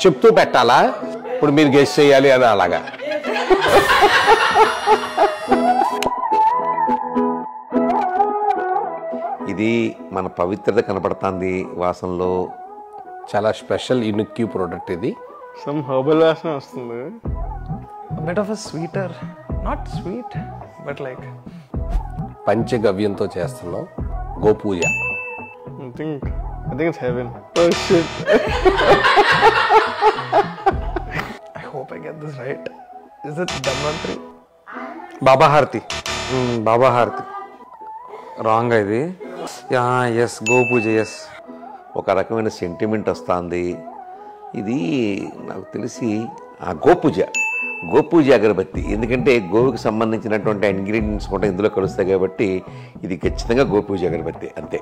చెప్తూ పెట్టాలా? ఇప్పుడు మీరు గెస్ చేయాలి అని అలాగా. ఇది మన పవిత్రత కనపడుతుంది వాసనలో. చాలా స్పెషల్ యూనిక్ ప్రోడక్ట్ ఇది. సమ్ హెర్బల్ వాసన వస్తుంది. Bit of a sweeter, not sweet but like పంచగవ్యంతో చేస్తున్నాం గోపూజ. I think it's heaven. Oh shit. I hope I get this right. Is it Dhanvantri? బాబా హారతి. బాబా హారతి రాంగ్ ఇది. ఎస్ గోపూజ. ఎస్ ఒక రకమైన సెంటిమెంట్ వస్తుంది. ఇది నాకు తెలిసి గోపూజ అగరబత్తి. ఎందుకంటే గోవుకి సంబంధించినటువంటి ఇంగ్రీడియంట్స్ కూడా ఇందులో కలుస్తాయి కాబట్టి ఇది ఖచ్చితంగా గోపూజ అగరబత్తి అంతే.